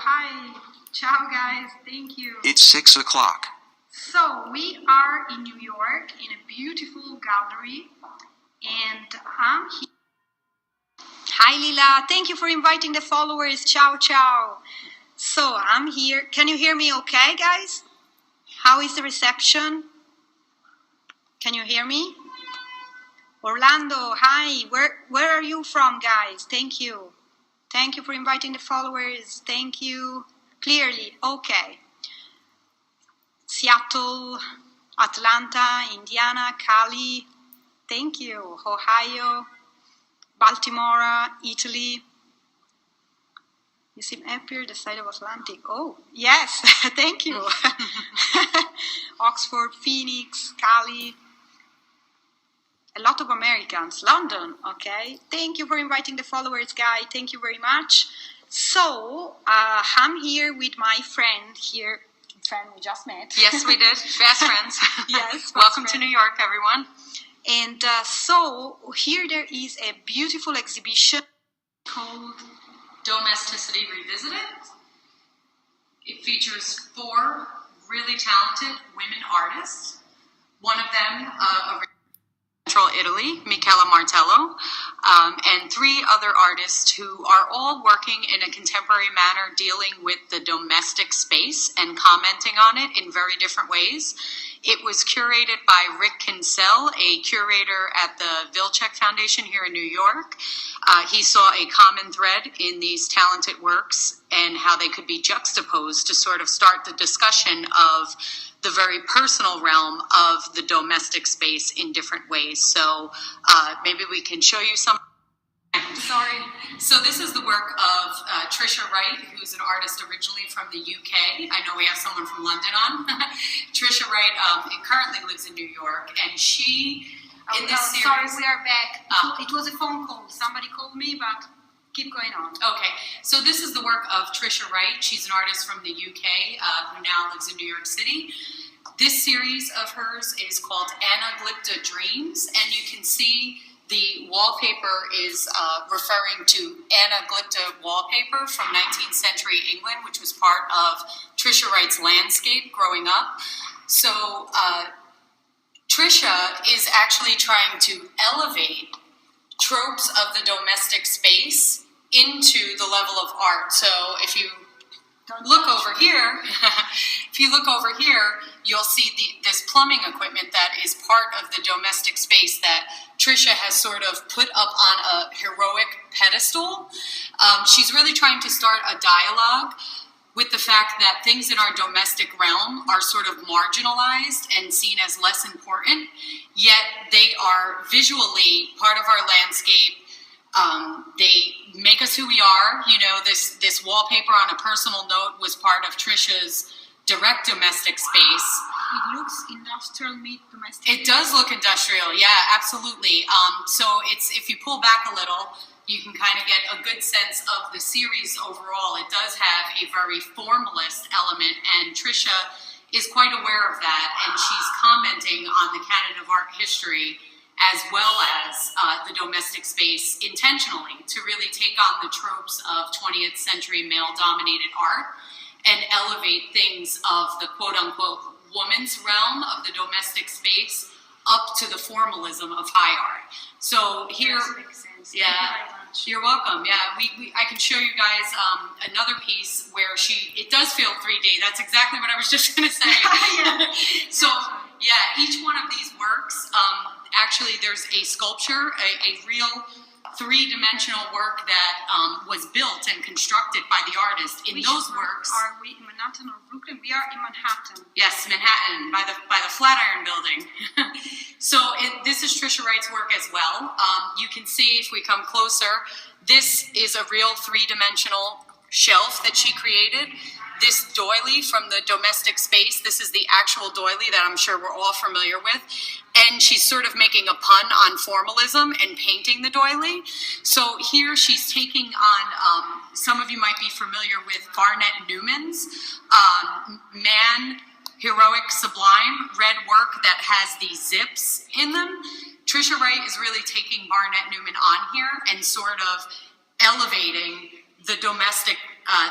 Hi. Ciao, guys. Thank you. It's 6 o'clock. So, we are in New York in a beautiful gallery, and I'm here. Hi, Lila. Thank you for inviting the followers. Ciao, ciao. So, I'm here. Can you hear me okay, guys? How is the reception? Can you hear me? Orlando, hi. Where are you from, guys? Thank you. Thank you for inviting the followers. Thank you. Clearly, okay. Seattle, Atlanta, Indiana, Cali. Thank you. Ohio, Baltimore, Italy. You seem happier the side of Atlantic. Oh, yes. Thank you. Oxford, Phoenix, Cali. A lot of Americans. London, okay. Thank you for inviting the followers, guys. Thank you very much. So, I'm here with my friend here. Friend we just met. Yes, we did. Best friends. Yes. Welcome to New York, everyone. And so, here there is a beautiful exhibition Called Domesticity Revisited. It features 4 really talented women artists. One of them, Central Italy, Michela Martello, and 3 other artists who are all working in a contemporary manner dealing with the domestic space and commenting on it in very different ways. It was curated by Rick Kinsell, a curator at the Vilcek Foundation here in New York. He saw a common thread in these talented works and how they could be juxtaposed to sort of start the discussion of the very personal realm of the domestic space in different ways. So maybe we can show you some. Sorry. So this is the work of Trisha Wright, who's an artist originally from the UK. I know we have someone from London on. Trisha Wright currently lives in New York, and she, in this series... Sorry, we are back. It was a phone call. Somebody called me, but keep going on. Okay, so this is the work of Trisha Wright. She's an artist from the UK who now lives in New York City. This series of hers is called Anaglypta Dreams, and you can see the wallpaper is referring to Anaglypta wallpaper from 19th century England, which was part of Trisha Wright's landscape growing up. So Trisha is actually trying to elevate tropes of the domestic space into the level of art. So if you look over here, you'll see this plumbing equipment that is part of the domestic space that Trisha has sort of put up on a heroic pedestal. She's really trying to start a dialogue with the fact that things in our domestic realm are sort of marginalized and seen as less important, yet they are visually part of our landscape. They make us who we are. You know, this wallpaper on a personal note was part of Trisha's direct domestic space. It looks industrial meet domestic. It does look industrial, yeah, absolutely. So if you pull back a little, you can kind of get a good sense of the series overall. It does have a very formalist element, and Trisha is quite aware of that, and she's commenting on the canon of art history as well as the domestic space intentionally to really take on the tropes of 20th century male-dominated art and elevate things of the quote-unquote woman's realm of the domestic space up to the formalism of high art. So here, Makes sense. yeah, you're welcome. Yeah, I can show you guys another piece where it does feel 3D. That's exactly what I was just going to say. Yeah. So yeah, each one of these works, actually there's a sculpture, a real 3-dimensional work that was built and constructed by the artist. In those works, are we in Manhattan or Brooklyn? We are in Manhattan. yes, Manhattan, by the Flatiron Building. So this is Trisha Wright's work as well. You can see if we come closer, this is a real 3-dimensional shelf that she created. This doily from the domestic space, this is the actual doily that I'm sure we're all familiar with. And she's sort of making a pun on formalism and painting the doily. So here she's taking on, some of you might be familiar with Barnett Newman's Man, Heroic, Sublime, red work that has these zips in them. Trisha Wright is really taking Barnett Newman on here and sort of elevating the domestic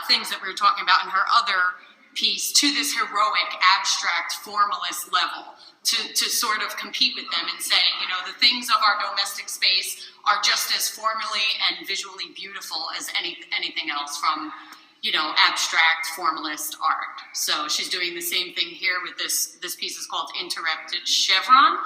things that we were talking about in her other piece to this heroic, abstract, formalist level to sort of compete with them and say, you know, the things of our domestic space are just as formally and visually beautiful as anything else from, you know, abstract formalist art. So she's doing the same thing here with this piece is called Interrupted Chevron,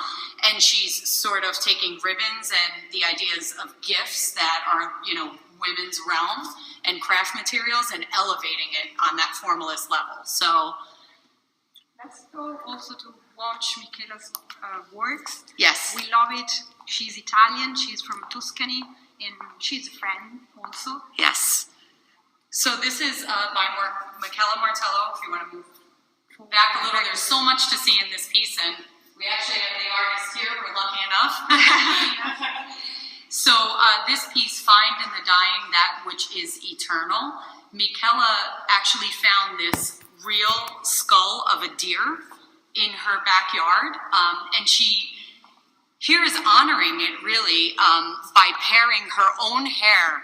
and she's sort of taking ribbons and the ideas of gifts that are, you know, women's realm and craft materials and elevating it on that formalist level. So let's go also to watch Michela's works. Yes. We love it. She's Italian, she's from Tuscany, and she's a friend also. Yes. So this is my work, Michela Martello, if you want to move back a little. There's so much to see in this piece, and we actually have the artist here. We're lucky enough. So this piece, Find in the Dying That Which Is Eternal, Michela actually found this real skull of a deer in her backyard, and she here is honoring it really by pairing her own hair.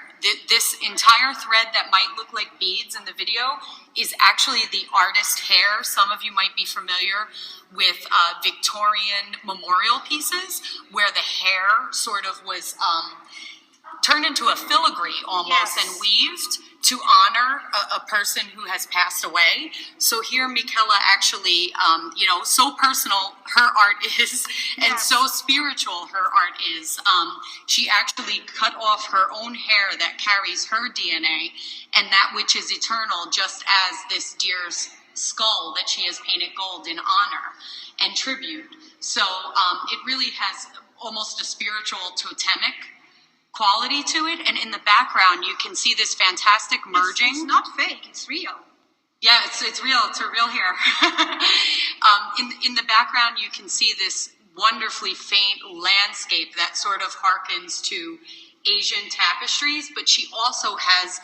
This entire thread that might look like beads in the video is actually the artist hair. Some of you might be familiar with Victorian memorial pieces where the hair sort of was turned into a filigree almost, yes, and weaved to honor a person who has passed away. So here Michela actually, you know, so personal her art is, and yes, so spiritual her art is. She actually cut off her own hair that carries her DNA and that which is eternal, just as this deer's skull that she has painted gold in honor and tribute. So it really has almost a spiritual totemic quality to it, and in the background you can see this fantastic merging. It's not fake, it's real. Yeah, it's real. It's a real hair. In the background you can see this wonderfully faint landscape that sort of harkens to Asian tapestries, but she also has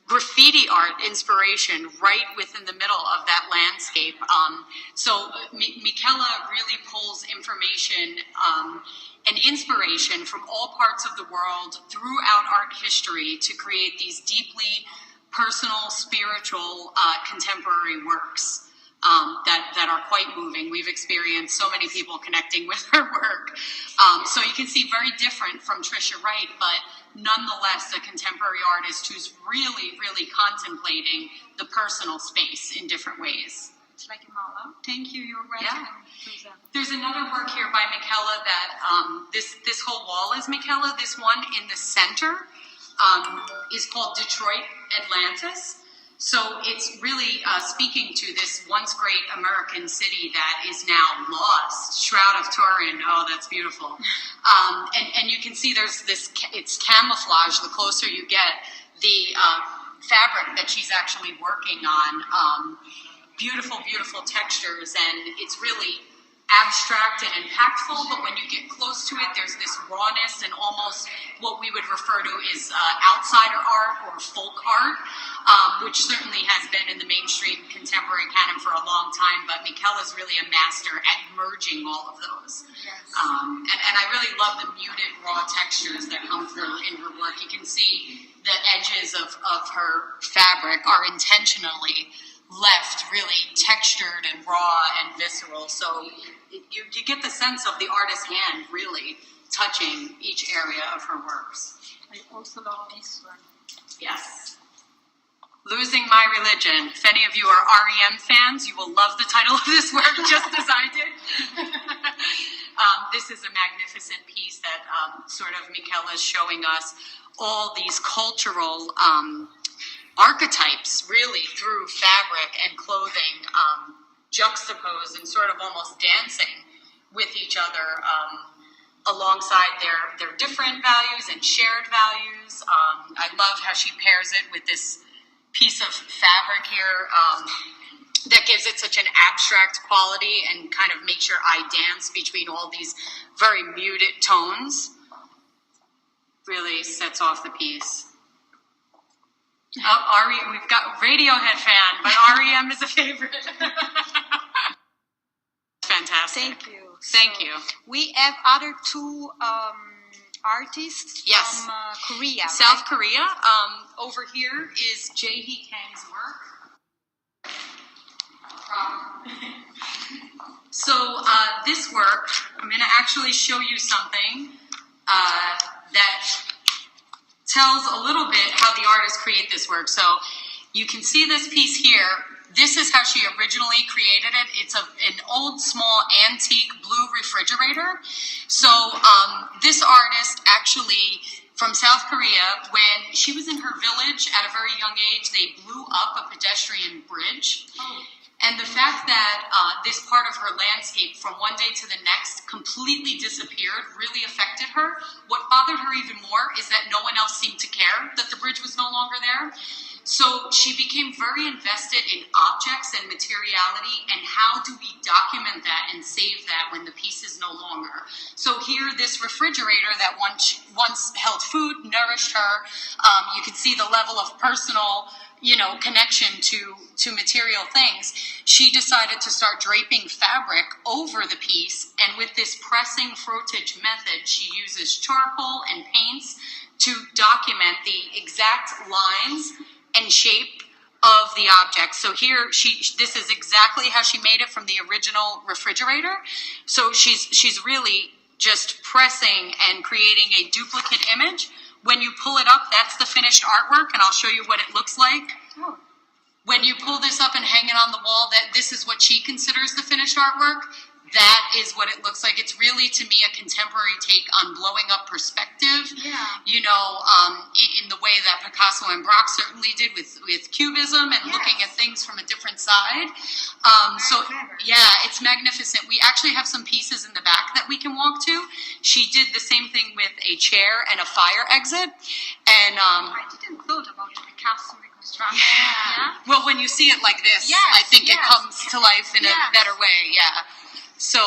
graffiti art inspiration right within the middle of that landscape. So Michela really pulls information and inspiration from all parts of the world throughout art history to create these deeply personal, spiritual, contemporary works that are quite moving. We've experienced so many people connecting with her work. So you can see very different from Trisha Wright, but nonetheless a contemporary artist who's really, really contemplating the personal space in different ways. It's like a mala. Thank you, you're right. Yeah. There's another work here by Michela that, this whole wall is Michela. This one in the center is called Detroit Atlantis. So it's really speaking to this once great American city that is now lost. Shroud of Turin, oh, that's beautiful. And you can see there's this, it's camouflage the closer you get. The fabric that she's actually working on, beautiful, beautiful textures, and it's really abstract and impactful, but when you get close to it, there's this rawness and almost what we would refer to as outsider art or folk art, which certainly has been in the mainstream contemporary canon for a long time, but Michela's really a master at merging all of those. Yes. And I really love the muted raw textures that come through in her work. You can see the edges of her fabric are intentionally left really textured and raw and visceral, so you get the sense of the artist's hand really touching each area of her works. I also love this one. Yes. Losing My Religion. If any of you are REM fans, you will love the title of this work just as I did. This is a magnificent piece that sort of Michela is showing us all these cultural archetypes really through fabric and clothing, juxtaposed and sort of almost dancing with each other alongside their different values and shared values. I love how she pairs it with this piece of fabric here that gives it such an abstract quality and kind of makes your eye dance between all these very muted tones. Really sets off the piece. Oh, we've got Radiohead fan, but REM is a favorite. Fantastic. Thank you. Thank you. We have other two artist Yes. from Korea, South right? Korea. Over here is Jae-hee Kang's work. So this work, I'm going to actually show you something that tells a little bit how the artists create this work. So you can see this piece here. This is how she originally created it. It's an old, small, antique blue refrigerator. So this artist actually, from South Korea, when she was in her village at a very young age, they blew up a pedestrian bridge. Oh. And the fact that this part of her landscape from one day to the next completely disappeared really affected her. What bothered her even more is that no one else seemed to care that the bridge was no longer there. So she became very invested in objects and materiality and how do we document that and save that when the piece is no longer. So here, this refrigerator that once held food, nourished her. You can see the level of personal connection to material things. She decided to start draping fabric over the piece, and with this pressing frottage method, she uses charcoal and paints to document the exact lines and shape of the object. So here, this is exactly how she made it from the original refrigerator. So she's really just pressing and creating a duplicate image. When you pull it up, that's the finished artwork, and I'll show you what it looks like. Oh. When you pull this up and hang it on the wall, this is what she considers the finished artwork. That is what it looks like. It's really, to me, a contemporary take on blowing up perspective. Yeah. In the way that Picasso and Braque certainly did with Cubism and looking at things from a different side. Clever. Yeah, it's magnificent. We actually have some pieces in the back that we can walk to. She did the same thing with a chair and a fire exit. And I didn't thought about the Picasso reconstruction. yeah. Well, when you see it like this, Yes, I think it yes. comes to life in a Yes. better way. Yeah. So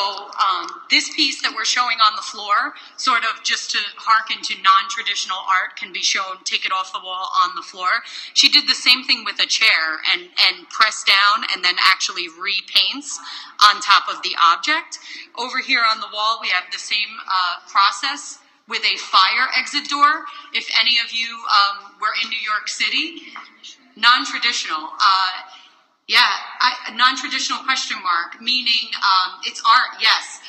this piece that we're showing on the floor, sort of just to hearken to non-traditional art, can be shown, take it off the wall on the floor. She did the same thing with a chair and press down and then actually repaints on top of the object. Over here on the wall, we have the same process with a fire exit door. If any of you were in New York City, non-traditional. Non-traditional question mark, meaning it's art, yes.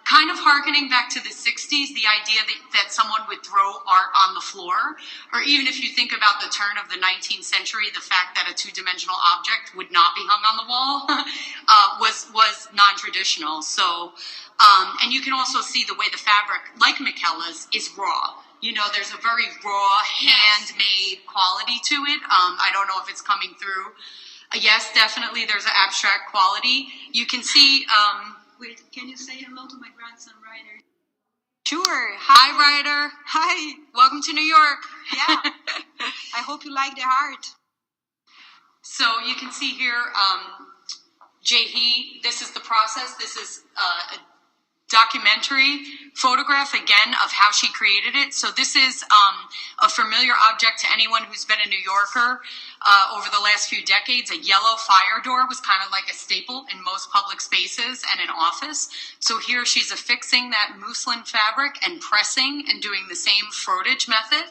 Kind of hearkening back to the 60s, the idea that someone would throw art on the floor, or even if you think about the turn of the 19th century, the fact that a two-dimensional object would not be hung on the wall was non-traditional. So, and you can also see the way the fabric, like Michela's, is raw. There's a very raw, handmade quality to it. I don't know if it's coming through. Yes, definitely, there's an abstract quality. You can see... Wait, can you say hello to my grandson, Ryder? Sure. Hi, Ryder. Hi. Welcome to New York. Yeah. I hope you like the art. So you can see here, Jae-hee, this is the process. This is a documentary photograph, again, of how she created it. So this is a familiar object to anyone who's been a New Yorker over the last few decades. A yellow fire door was kind of like a staple in most public spaces and an office. So here she's affixing that muslin fabric and pressing and doing the same frottage method.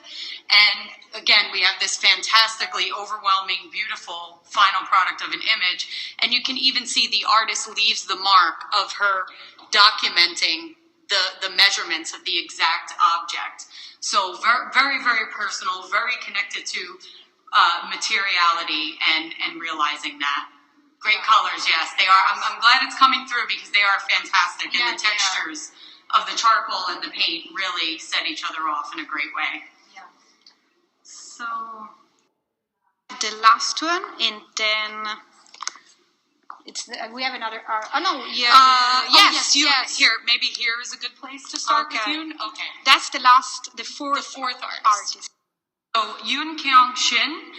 And again, we have this fantastically overwhelming, beautiful final product of an image. And you can even see the artist leaves the mark of her documenting the measurements of the exact object. So very, very personal, very connected to materiality and realizing that. Great colors, yes, they are. I'm glad it's coming through because they are fantastic. Yeah, and the textures of the charcoal and the paint really set each other off in a great way. Yeah. So the last one, and then we have another art. Oh no, yes. yes. Here, maybe here is a good place to start with Yoon. Okay. That's the fourth artist. So Yoon Kyung Shin,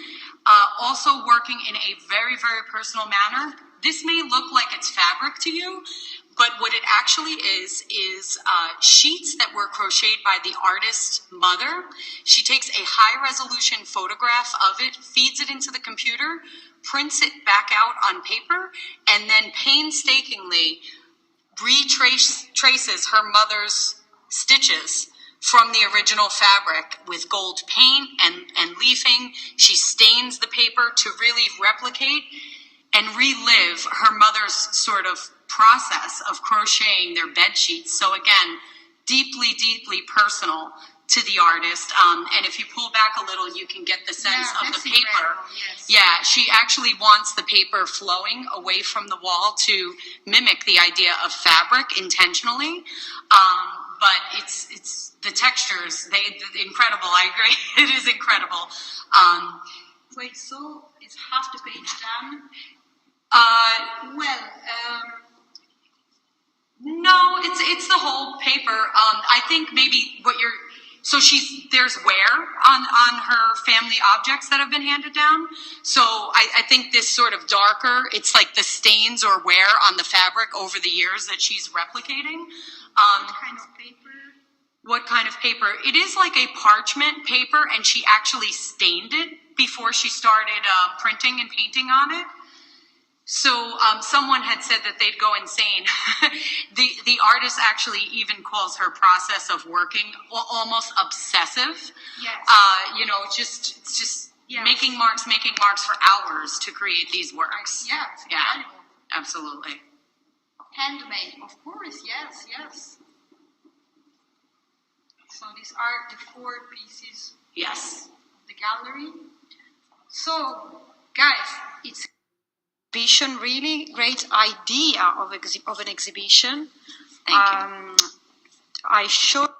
also working in a very, very personal manner. This may look like it's fabric to you, but what it actually is sheets that were crocheted by the artist's mother. She takes a high-resolution photograph of it, feeds it into the computer, prints it back out on paper, and then painstakingly retraces her mother's stitches from the original fabric with gold paint and leafing. She stains the paper to really replicate and relive her mother's sort of process of crocheting their bed sheets. So again, deeply, deeply personal to the artist. And if you pull back a little, you can get the sense of the paper. Yes. Yeah, she actually wants the paper flowing away from the wall to mimic the idea of fabric intentionally. But it's the textures, they're incredible. I agree. It is incredible. Wait, so it's half the page done? No, it's the whole paper. I think maybe so there's wear on her family objects that have been handed down. So I think this sort of darker, it's like the stains or wear on the fabric over the years that she's replicating. What kind of paper? What kind of paper? It is like a parchment paper, and she actually stained it before she started printing and painting on it. So someone had said that they'd go insane. The artist actually even calls her process of working almost obsessive. Yes. It's just making marks for hours to create these works. Yeah, it's incredible. Absolutely. Handmade, of course, yes. So these are the 4 pieces Yes. of the gallery. So, guys, it's exhibition, really great idea of an exhibition. Thank you. I showed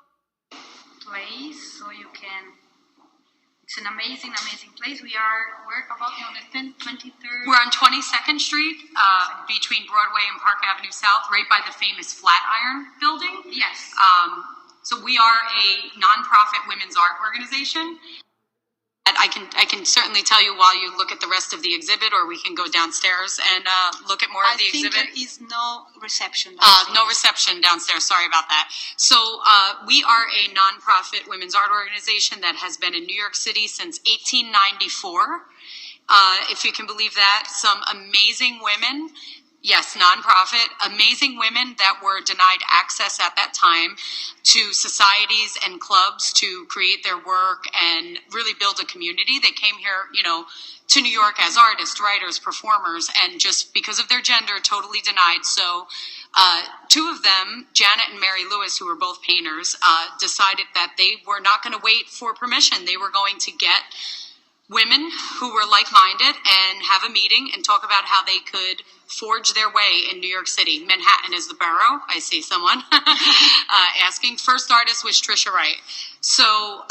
place so you can. It's an amazing place. We're about on the 23rd. We're on 22nd Street, between Broadway and Park Avenue South, right by the famous Flatiron Building. Yes. So we are a nonprofit women's art organization. I can certainly tell you while you look at the rest of the exhibit, or we can go downstairs and look at more of the exhibit. I think there is no reception downstairs. No reception downstairs. Sorry about that. So we are a nonprofit women's art organization that has been in New York City since 1894. If you can believe that. Some amazing women. Yes, nonprofit, amazing women that were denied access at that time to societies and clubs to create their work and really build a community. They came here, to New York as artists, writers, performers, and just because of their gender, totally denied. So 2 of them, Janet and Mary Lewis, who were both painters, decided that they were not going to wait for permission. They were going to get women who were like-minded and have a meeting and talk about how they could forge their way in New York City. Manhattan is the borough. I see someone asking. First artist was Trisha Wright. So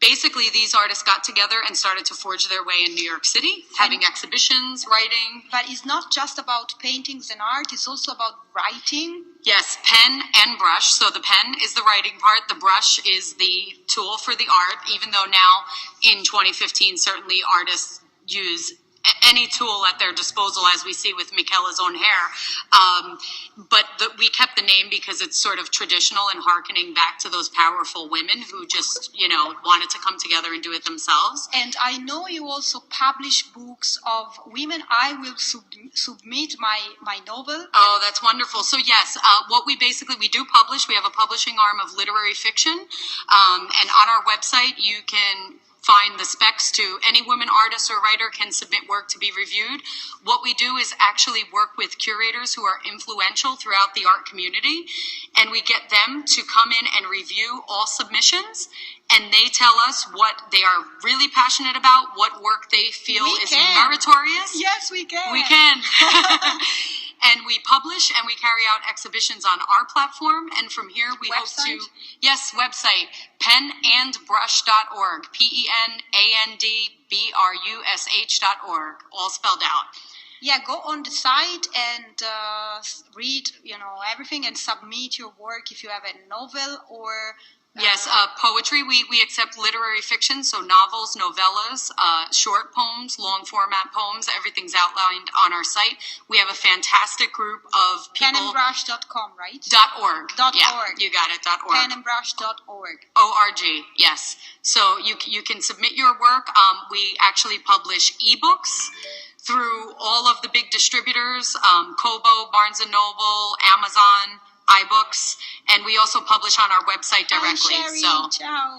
basically these artists got together and started to forge their way in New York City, having exhibitions, writing. But it's not just about paintings and art, it's also about writing. Yes, pen and brush. So the pen is the writing part. The brush is the tool for the art, even though now in 2015, certainly artists use any tool at their disposal, as we see with Michela's own hair. But we kept the name because it's sort of traditional and hearkening back to those powerful women who just, wanted to come together and do it themselves. And I know you also publish books of women. I will submit my novel. Oh, that's wonderful. So yes, what we do publish. We have a publishing arm of literary fiction. And on our website, you can find the specs to any woman artist or writer can submit work to be reviewed. What we do is actually work with curators who are influential throughout the art community, and we get them to come in and review all submissions, and they tell us what they are really passionate about, what work they feel is meritorious. Yes, we can. We can. And we publish and we carry out exhibitions on our platform. And from here, we hope to... Yes, website, penandbrush.org. penandbrush.org. All spelled out. Yeah, go on the site and read, everything and submit your work if you have a novel or... Yes, poetry. We accept literary fiction, so novels, novellas, short poems, long format poems. Everything's outlined on our site. We have a fantastic group of people. Penandbrush.com, right? .org. Yeah, .org. You got it. .org. Penandbrush.org. O-R-G, yes. So you can submit your work. We actually publish ebooks through all of the big distributors, Kobo, Barnes & Noble, Amazon, iBooks, and we also publish on our website directly. Hi, Sherry. So, Ciao.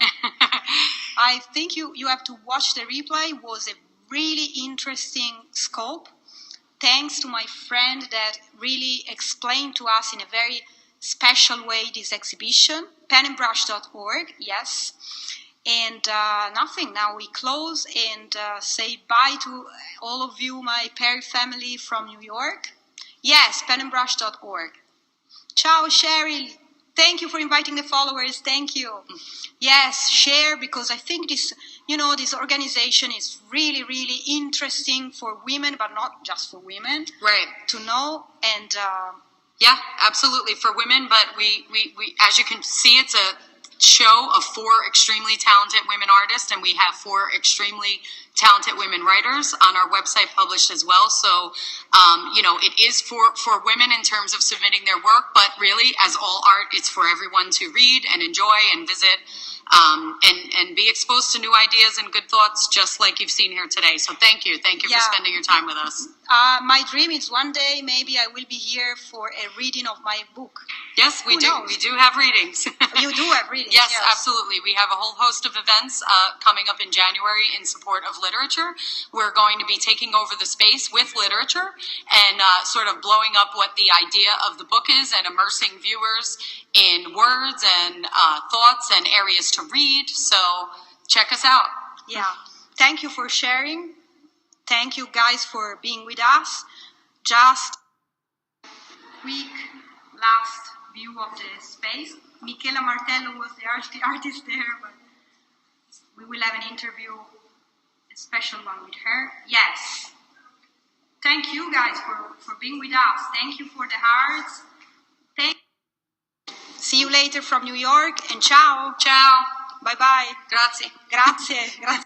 I think you have to watch the replay. It was a really interesting scope. Thanks to my friend that really explained to us in a very special way this exhibition, penandbrush.org, yes. And nothing, now we close and say bye to all of you, my Perry family from New York. Yes, penandbrush.org. Ciao, Cheryl. Thank you for inviting the followers. Thank you. Yes, share, because I think this, this organization is really, really interesting for women, but not just for women. right. To know. And Yeah, absolutely, for women, but we as you can see, it's a show of 4 extremely talented women artists, and we have 4 extremely talented women writers on our website published as well. So, it is for women in terms of submitting their work, but really, as all art, it's for everyone to read and enjoy and visit, and be exposed to new ideas and good thoughts, just like you've seen here today. So thank you for spending your time with us. my dream is one day maybe I will be here for a reading of my book. Yes, we Who do. knows? We do have readings. You do have readings. Yes, absolutely. We have a whole host of events coming up in January in support of literature. We're going to be taking over the space with literature and sort of blowing up what the idea of the book is and immersing viewers in words and thoughts and areas to read. So check us out. Yeah. Thank you for sharing. Thank you guys for being with us. Just quick last view of the space. Michela Martello was the artist there, but we will have an interview, a special one with her. Yes. Thank you guys for being with us. Thank you for the hearts. See you later from New York, and ciao. Ciao. Bye bye. Grazie. Grazie. Grazie.